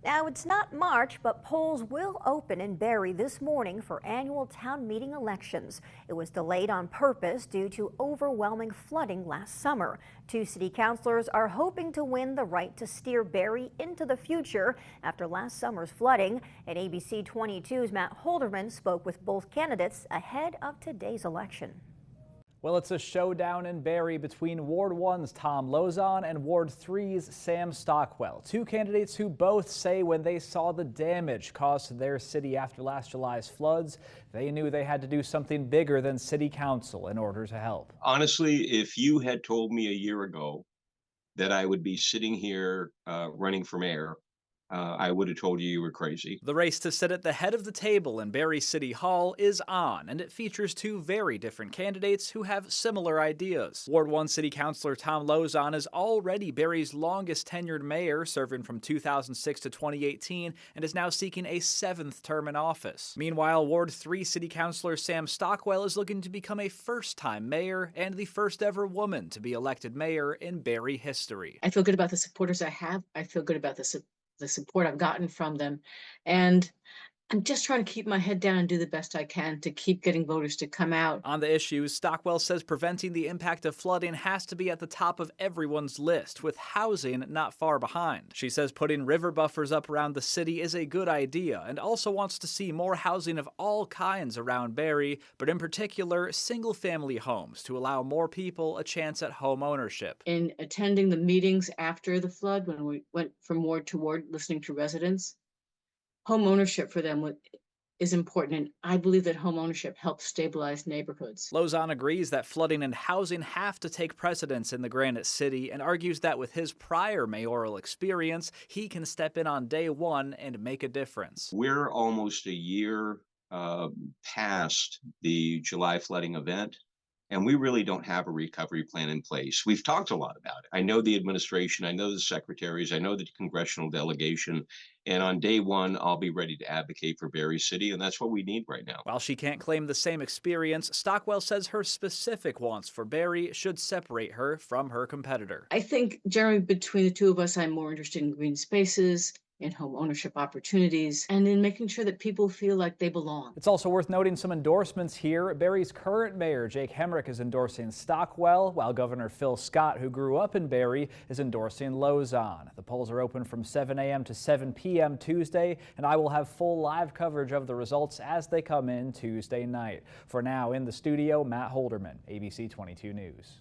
Now, it's not March, but polls will open in Barre this morning for annual town meeting elections. It was delayed on purpose due to overwhelming flooding last summer. Two city councilors are hoping to win the right to steer Barre into the future after last summer's flooding. And ABC 22's Matt Holderman spoke with both candidates ahead of today's election. Well, it's a showdown in Barre between Ward 1's Tom Lozon and Ward 3's Sam Stockwell. Two candidates who both say when they saw the damage caused to their city after last July's floods, they knew they had to do something bigger than city council in order to help. Honestly, if you had told me a year ago that I would be sitting here running for mayor, I would have told you were crazy. The race to sit at the head of the table in Barre City Hall is on, and it features two very different candidates who have similar ideas. Ward 1 City Councilor Tom Lozon is already Barre's longest tenured mayor, serving from 2006 to 2018, and is now seeking a 7th term in office. Meanwhile, Ward 3 City Councilor Sam Stockwell is looking to become a first-time mayor and the first ever woman to be elected mayor in Barre history. I feel good about the supporters I have. I feel good about the support I've gotten from them. And I'm just trying to keep my head down and do the best I can to keep getting voters to come out. On the issues, Stockwell says preventing the impact of flooding has to be at the top of everyone's list, with housing not far behind. She says putting river buffers up around the city is a good idea and also wants to see more housing of all kinds around Barre, but in particular, single-family homes to allow more people a chance at home ownership. In attending the meetings after the flood, when we went from ward to ward listening to residents, home ownership for them is important, and I believe that home ownership helps stabilize neighborhoods. Lozon agrees that flooding and housing have to take precedence in the Granite City and argues that with his prior mayoral experience, he can step in on day one and make a difference. We're almost a year past the July flooding event, and we really don't have a recovery plan in place. We've talked a lot about it. I know the administration, I know the secretaries, I know the congressional delegation, and on day one, I'll be ready to advocate for Barre City, and that's what we need right now. While she can't claim the same experience, Stockwell says her specific wants for Barre should separate her from her competitor. I think, generally, between the two of us, I'm more interested in green spaces, in home ownership opportunities, and in making sure that people feel like they belong. It's also worth noting some endorsements here. Barre's current mayor, Jake Hemrick, is endorsing Stockwell, while Governor Phil Scott, who grew up in Barre, is endorsing Lozon. The polls are open from 7 a.m. to 7 p.m. Tuesday, and I will have full live coverage of the results as they come in Tuesday night. For now, in the studio, Matt Holderman, ABC 22 News.